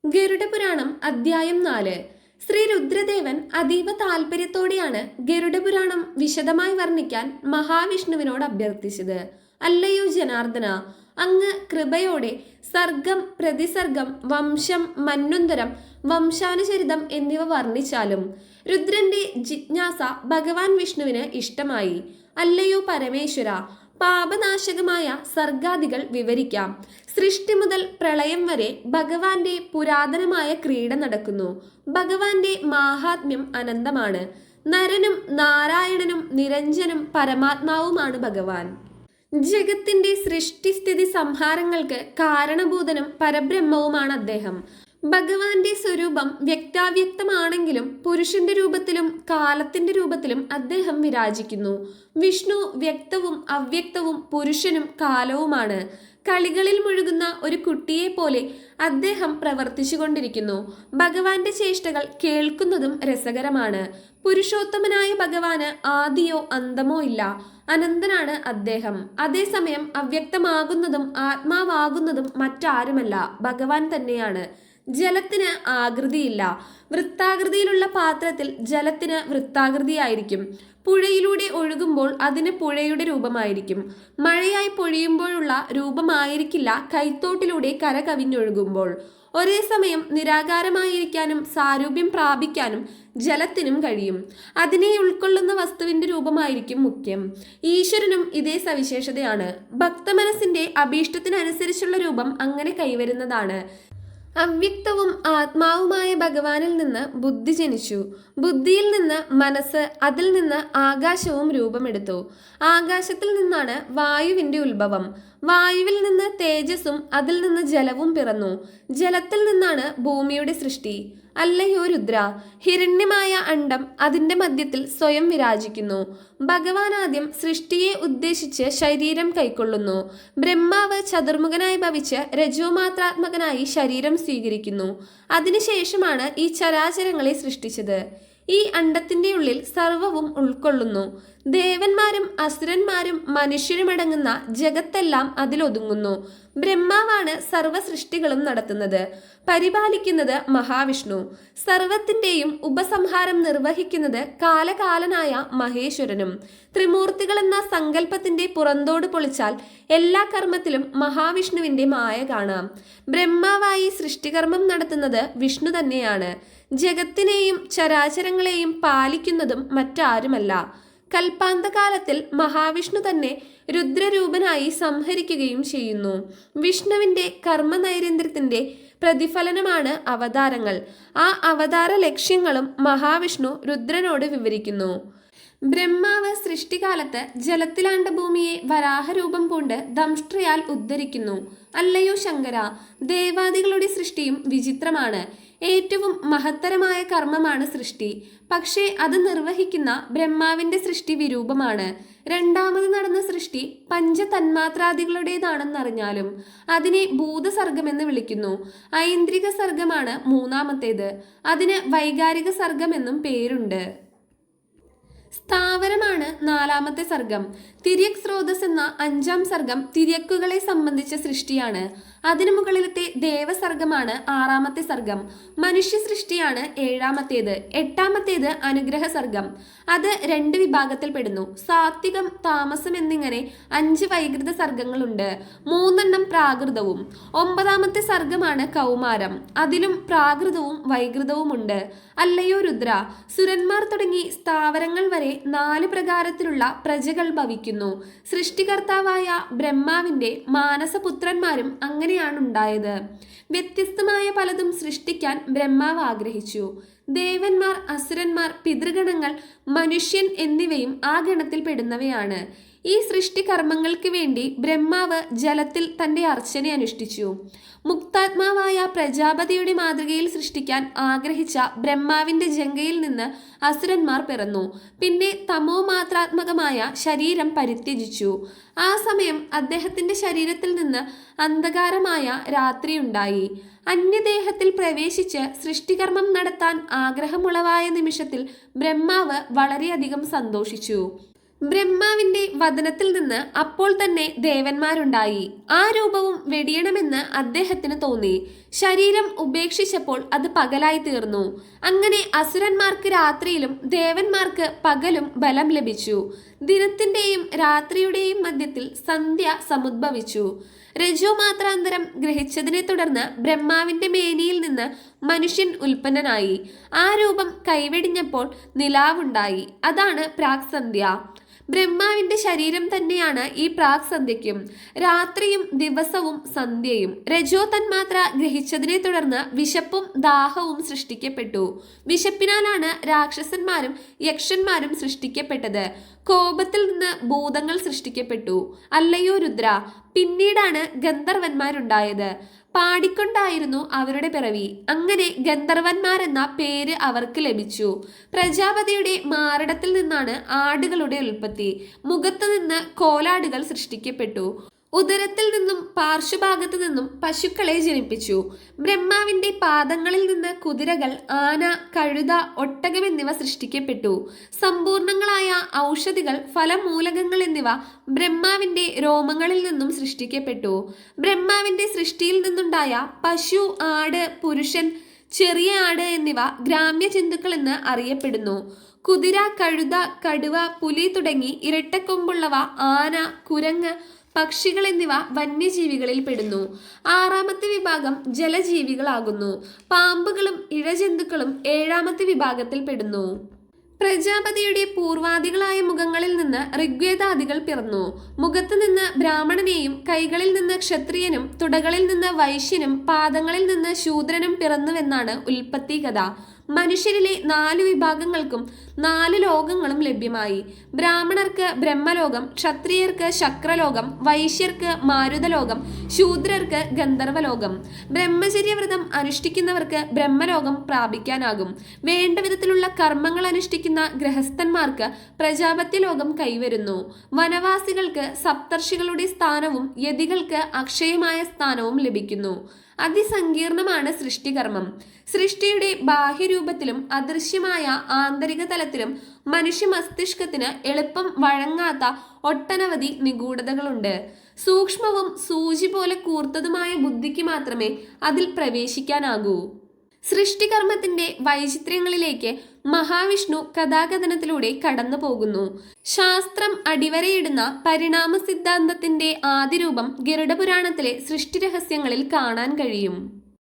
ഗരുഡപുരാണം അധ്യായം 4. ശ്രീ രുദ്രദേവൻ അതീവ താല്പര്യത്തോടെയാണ് ഗരുഡപുരാണം വിശദമായി വർണ്ണിക്കാൻ മഹാവിഷ്ണുവിനോട് അഭ്യർത്ഥിച്ചത്. അല്ലയോ ജനാർദ്ദന, അങ്ങ് കൃപയോടെ സർഗം, പ്രതിസർഗം, വംശം, മന്വന്തരം, വംശാനുചരിതം എന്നിവ വർണ്ണിച്ചാലും രുദ്രന്റെ ജിജ്ഞാസ ഭഗവാൻ വിഷ്ണുവിന് ഇഷ്ടമായി. അല്ലയോ പരമേശ്വര, പാപനാശകമായ സർഗാദികൾ വിവരിക്കാം. സൃഷ്ടി മുതൽ പ്രളയം വരെ ഭഗവാന്റെ പുരാതനമായ ക്രീഡ നടക്കുന്നു. ഭഗവാന്റെ മാഹാത്മ്യം അനന്തമാണ്. നരനും നാരായണനും നിരഞ്ജനും പരമാത്മാവുമാണ് ഭഗവാൻ. ജഗത്തിന്റെ സൃഷ്ടിസ്ഥിതി സംഹാരങ്ങൾക്ക് കാരണഭൂതനും പരബ്രഹ്മവുമാണ് അദ്ദേഹം. ഭഗവാന്റെ സ്വരൂപം വ്യക്താവ്യക്തമാണെങ്കിലും പുരുഷന്റെ രൂപത്തിലും കാലത്തിന്റെ രൂപത്തിലും അദ്ദേഹം വിരാജിക്കുന്നു. വിഷ്ണു വ്യക്തവും അവ്യക്തവും പുരുഷനും കാലവുമാണ്. കളികളിൽ മുഴുകുന്ന ഒരു കുട്ടിയെ പോലെ അദ്ദേഹം പ്രവർത്തിച്ചുകൊണ്ടിരിക്കുന്നു. ഭഗവാന്റെ ചേഷ്ടകൾ കേൾക്കുന്നതും രസകരമാണ്. പുരുഷോത്തമനായ ഭഗവാന് ആദിയോ അന്തമോ ഇല്ല. അനന്തനാണ് അദ്ദേഹം. അതേസമയം അവ്യക്തമാകുന്നതും ആത്മാവാകുന്നതും മറ്റാരുമല്ല, ഭഗവാൻ തന്നെയാണ്. ജലത്തിന് ആകൃതിയില്ല. വൃത്താകൃതിയിലുള്ള പാത്രത്തിൽ ജലത്തിന് വൃത്താകൃതിയായിരിക്കും. പുഴയിലൂടെ ഒഴുകുമ്പോൾ അതിന് പുഴയുടെ രൂപമായിരിക്കും. മഴയായി പൊഴിയുമ്പോഴുള്ള രൂപമായിരിക്കില്ല കൈത്തോട്ടിലൂടെ കര കവിഞ്ഞൊഴുകുമ്പോൾ. ഒരേ സമയം നിരാകാരമായിരിക്കാനും സാരൂപ്യം പ്രാപിക്കാനും ജലത്തിനും കഴിയും. അതിനെ ഉൾക്കൊള്ളുന്ന വസ്തുവിന്റെ രൂപമായിരിക്കും മുഖ്യം. ഈശ്വരനും ഇതേ സവിശേഷതയാണ്. ഭക്തമനസ്സിന്റെ അഭീഷ്ടത്തിനനുസരിച്ചുള്ള രൂപം അങ്ങനെ കൈവരുന്നതാണ്. അവ്യക്തവും ആത്മാവുമായ ഭഗവാനിൽ നിന്ന് ബുദ്ധി ജനിച്ചു. ബുദ്ധിയിൽ നിന്ന് മനസ്സ്, അതിൽ നിന്ന് ആകാശവും രൂപമെടുത്തു. ആകാശത്തിൽ നിന്നാണ് വായുവിന്റെ ഉത്ഭവം. വായുവിൽ നിന്ന് തേജസ്സും അതിൽ നിന്ന് ജലവും പിറന്നു. ജലത്തിൽ നിന്നാണ് ഭൂമിയുടെ സൃഷ്ടി. അല്ലയോ രുദ്ര, ഹിരണ്യമായ അണ്ഡം അതിന്റെ മധ്യത്തിൽ സ്വയം വിരാജിക്കുന്നു. ഭഗവാൻ ആദ്യം സൃഷ്ടിയെ ഉദ്ദേശിച്ച് ശരീരം കൈക്കൊള്ളുന്നു. ബ്രഹ്മാവ് ചതുർമുഖനായി ഭവിച്ച് രജോമാത്രാത്മകനായി ശരീരം സ്വീകരിക്കുന്നു. അതിനുശേഷമാണ് ഈ ചരാചരങ്ങളെ സൃഷ്ടിച്ചത്. ഈ അണ്ഡത്തിന്റെ ഉള്ളിൽ സർവവും ഉൾക്കൊള്ളുന്നു. ദേവന്മാരും അസുരന്മാരും മനുഷ്യരുമടങ്ങുന്ന ജഗത്തെല്ലാം അതിലൊതുങ്ങുന്നു. ബ്രഹ്മാവാണ് സർവ സൃഷ്ടികളും നടത്തുന്നത്. പരിപാലിക്കുന്നത് മഹാവിഷ്ണു. സർവത്തിന്റെയും ഉപസംഹാരം നിർവഹിക്കുന്നത് കാലകാലനായ മഹേശ്വരനും. ത്രിമൂർത്തികൾ എന്ന സങ്കല്പത്തിന്റെ പുറന്തോട് പൊളിച്ചാൽ എല്ലാ കർമ്മത്തിലും മഹാവിഷ്ണുവിന്റെ മായ കാണാം. ബ്രഹ്മാവായി സൃഷ്ടികർമ്മം നടത്തുന്നത് വിഷ്ണു തന്നെയാണ്. ജഗത്തിനെയും ചരാചരങ്ങളെയും പാലിക്കുന്നതും മറ്റാരുമല്ല. കൽപ്പാന്തകാലത്തിൽ മഹാവിഷ്ണു തന്നെ രുദ്രരൂപനായി സംഹരിക്കുകയും ചെയ്യുന്നു. വിഷ്ണുവിന്റെ കർമ്മനൈരന്തര്യത്തിന്റെ പ്രതിഫലനമാണ് അവതാരങ്ങൾ. ആ അവതാര ലക്ഷ്യങ്ങളും മഹാവിഷ്ണു രുദ്രനോട് വിവരിക്കുന്നു. ബ്രഹ്മാവ് സൃഷ്ടികാലത്ത് ജലത്തിലാണ്ട ഭൂമിയെ വരാഹരൂപം പൂണ്ട് ദംഷ്ട്രയാൽ ഉദ്ധരിക്കുന്നു. അല്ലയോ ശങ്കര, ദേവാദികളുടെ സൃഷ്ടിയും വിചിത്രമാണ്. ഏറ്റവും മഹത്തരമായ കർമ്മമാണ് സൃഷ്ടി. പക്ഷേ അത് നിർവഹിക്കുന്ന ബ്രഹ്മാവിന്റെ സൃഷ്ടി വിരൂപമാണ്. രണ്ടാമത് നടന്ന സൃഷ്ടി പഞ്ചതന്മാത്രാദികളുടേതാണെന്നറിഞ്ഞാലും അതിനെ ഭൂതസർഗമെന്ന് വിളിക്കുന്നു. ഐന്ദ്രിക സർഗമാണ് മൂന്നാമത്തേത്. അതിന് വൈകാരിക സർഗമെന്നും പേരുണ്ട്. സ്ഥാവരമാണ് നാലാമത്തെ സർഗം. തിര്യക് സ്രോതസ് എന്ന അഞ്ചാം സർഗം തിര്യക്കുകളെ സംബന്ധിച്ച സൃഷ്ടിയാണ്. അതിനു മുകളിലത്തെ ദേവസർഗമാണ് ആറാമത്തെ സർഗം. മനുഷ്യ സൃഷ്ടിയാണ് ഏഴാമത്തേത്. എട്ടാമത്തേത് അനുഗ്രഹ സർഗം. അത് രണ്ട് വിഭാഗത്തിൽപ്പെടുന്നു. സാത്വികം, താമസം എന്നിങ്ങനെ 5 വൈകൃത സർഗങ്ങളുണ്ട്. 3 പ്രാകൃതവും. 9ാമത്തെ സർഗമാണ് കൗമാരം. അതിലും പ്രാകൃതവും വൈകൃതവുമുണ്ട്. അല്ലയോ രുദ്ര, സുരന്മാർ തുടങ്ങി സ്ഥാവരങ്ങൾ വരെ 4 പ്രകാരത്തിലുള്ള പ്രജകൾ ഭവിക്കുന്നു. സൃഷ്ടികർത്താവായ ബ്രഹ്മാവിന്റെ മാനസപുത്രന്മാരും അങ്ങനെയാണ് ഉണ്ടായത്. വ്യത്യസ്തമായ പലതും സൃഷ്ടിക്കാൻ ബ്രഹ്മാവ് ആഗ്രഹിച്ചു. ദേവന്മാർ, അസുരന്മാർ, പിതൃഗണങ്ങൾ, മനുഷ്യൻ എന്നിവയും ആ ഗണത്തിൽ പെടുന്നവയാണ്. ഈ സൃഷ്ടികർമ്മങ്ങൾക്ക് വേണ്ടി ബ്രഹ്മാവ് ജലത്തിൽ തന്റെ അർച്ചന അനുഷ്ഠിച്ചു. മുക്താത്മാവായ പ്രജാപതിയുടെ മാതൃകയിൽ സൃഷ്ടിക്കാൻ ആഗ്രഹിച്ച ബ്രഹ്മാവിന്റെ ജംഗയിൽ നിന്ന് അസുരന്മാർ പിറന്നു. പിന്നെ തമോ മാത്രാത്മകമായ ശരീരം പരിത്യജിച്ചു. ആ സമയം അദ്ദേഹത്തിന്റെ ശരീരത്തിൽ നിന്ന് അന്ധകാരമായ രാത്രിയുണ്ടായി. അന്യദേഹത്തിൽ പ്രവേശിച്ച് സൃഷ്ടികർമ്മം നടത്താൻ ആഗ്രഹമുളവായ നിമിഷത്തിൽ ബ്രഹ്മാവ് വളരെയധികം സന്തോഷിച്ചു. ബ്രഹ്മാവിന്റെ വദനത്തിൽ നിന്ന് അപ്പോൾ തന്നെ ദേവന്മാരുണ്ടായി. ആ രൂപവും വെടിയണമെന്ന് അദ്ദേഹത്തിന് തോന്നി. ശരീരം ഉപേക്ഷിച്ചപ്പോൾ അത് പകലായി തീർന്നു. അങ്ങനെ അസുരന്മാർക്ക് രാത്രിയിലും ദേവന്മാർക്ക് പകലും ബലം ലഭിച്ചു. ദിനത്തിന്റെയും രാത്രിയുടെയും മധ്യത്തിൽ സന്ധ്യ സമുദ്ഭവിച്ചു. രജോമാത്രാന്തരം ഗ്രഹിച്ചതിനെ തുടർന്ന് ബ്രഹ്മാവിന്റെ മേനിയിൽ നിന്ന് മനുഷ്യൻ ഉൽപ്പന്നനായി. ആ രൂപം കൈവെടിഞ്ഞപ്പോൾ നിലാവുണ്ടായി. അതാണ് പ്രാക്സന്ധ്യ. ബ്രഹ്മാവിന്റെ ശരീരം തന്നെയാണ് ഈ പ്രാക്സന്ധ്യയ്ക്കും. രാത്രിയും ദിവസവും സന്ധ്യയും. രജോ തന്മാത്ര ഗ്രഹിച്ചതിനെ തുടർന്ന് വിശപ്പും ദാഹവും സൃഷ്ടിക്കപ്പെട്ടു. വിശപ്പിനാലാണ് രാക്ഷസന്മാരും യക്ഷന്മാരും സൃഷ്ടിക്കപ്പെട്ടത്. കോപത്തിൽ നിന്ന് ഭൂതങ്ങൾ സൃഷ്ടിക്കപ്പെട്ടു. അല്ലയോ രുദ്ര, പിന്നീടാണ് ഗന്ധർവന്മാരുണ്ടായത്. പാടിക്കൊണ്ടായിരുന്നു അവരുടെ പിറവി. അങ്ങനെ ഗന്ധർവന്മാരെന്ന പേര് അവർക്ക് ലഭിച്ചു. പ്രജാപതിയുടെ മാറിടത്തിൽ നിന്നാണ് ആടുകളുടെ ഉൽപ്പത്തി. മുഖത്തു നിന്ന് കോലാടുകൾ സൃഷ്ടിക്കപ്പെട്ടു. ഉദരത്തിൽ നിന്നും പാർശ്വഭാഗത്തു നിന്നും പശുക്കളെ ജനിപ്പിച്ചു. ബ്രഹ്മാവിന്റെ പാദങ്ങളിൽ നിന്ന് കുതിരകൾ, ആന, കഴുത, ഒട്ടകം എന്നിവ സൃഷ്ടിക്കപ്പെട്ടു. സമ്പൂർണങ്ങളായ ഔഷധികൾ, ഫലമൂലകങ്ങൾ എന്നിവ ബ്രഹ്മാവിന്റെ രോമങ്ങളിൽ നിന്നും സൃഷ്ടിക്കപ്പെട്ടു. ബ്രഹ്മാവിന്റെ സൃഷ്ടിയിൽ നിന്നുണ്ടായ പശു, ആട്, പുരുഷൻ, ചെറിയ ആട് എന്നിവ ഗ്രാമ്യ ജന്തുക്കൾ എന്ന് അറിയപ്പെടുന്നു. കുതിര, കഴുത, കടുവ, പുലി തുടങ്ങി ഇരട്ടക്കൊമ്പുള്ളവ, ആന, കുരങ്ങ്, പക്ഷികൾ എന്നിവ വന്യജീവികളിൽ പെടുന്നു. ആറാമത്തെ വിഭാഗം ജലജീവികളാകുന്നു. പാമ്പുകളും ഇഴജന്തുക്കളും ഏഴാമത്തെ വിഭാഗത്തിൽ പെടുന്നു. പ്രജാപതിയുടെ പൂർവാദികളായ മുഖങ്ങളിൽ നിന്ന് ഋഗ്വേദാദികൾ പിറന്നു. മുഖത്ത് നിന്ന് ബ്രാഹ്മണനെയും കൈകളിൽ നിന്ന് ക്ഷത്രിയനും തുടകളിൽ നിന്ന് വൈശ്യനും പാദങ്ങളിൽ നിന്ന് ശൂദ്രനും പിറന്നുവെന്നാണ് ഉൽപ്പത്തി കഥ. മനുഷ്യരിലെ 4 വിഭാഗങ്ങൾക്കും 4 ലോകങ്ങളും ലഭ്യമായി. ബ്രാഹ്മണർക്ക് ബ്രഹ്മലോകം, ക്ഷത്രിയർക്ക് ശക്രലോകം, വൈശ്യർക്ക് മാരുതലോകം, ശൂദ്രർക്ക് ഗന്ധർവലോകം. ബ്രഹ്മചര്യവ്രതം അനുഷ്ഠിക്കുന്നവർക്ക് ബ്രഹ്മലോകം പ്രാപിക്കാനാകും. വേണ്ട വിധത്തിലുള്ള കർമ്മങ്ങൾ അനുഷ്ഠിക്കുന്ന ഗൃഹസ്ഥന്മാർക്ക് പ്രജാപത്യ ലോകം കൈവരുന്നു. വനവാസികൾക്ക് സപ്തർഷികളുടെ സ്ഥാനവും യതികൾക്ക് അക്ഷയമായ സ്ഥാനവും ലഭിക്കുന്നു. അതിസങ്കീർണമാണ് സൃഷ്ടികർമ്മം. സൃഷ്ടിയുടെ ബാഹ്യരൂപത്തിലും അദൃശ്യമായ ആന്തരിക തലത്തിലും മനുഷ്യ മസ്തിഷ്കത്തിന് എളുപ്പം വഴങ്ങാത്ത ഒട്ടനവധി നിഗൂഢതകളുണ്ട്. സൂക്ഷ്മവും സൂചി പോലെ കൂർത്തതുമായ ബുദ്ധിക്ക് മാത്രമേ അതിൽ പ്രവേശിക്കാനാകൂ. സൃഷ്ടികർമ്മത്തിന്റെ വൈചിത്ര്യങ്ങളിലേക്ക് മഹാവിഷ്ണു കഥാകഥനത്തിലൂടെ കടന്നു പോകുന്നു. ശാസ്ത്രം അടിവരയിടുന്ന പരിണാമ സിദ്ധാന്തത്തിന്റെ ആദിരൂപം ഗരുഡപുരാണത്തിലെ സൃഷ്ടിരഹസ്യങ്ങളിൽ കാണാൻ കഴിയും.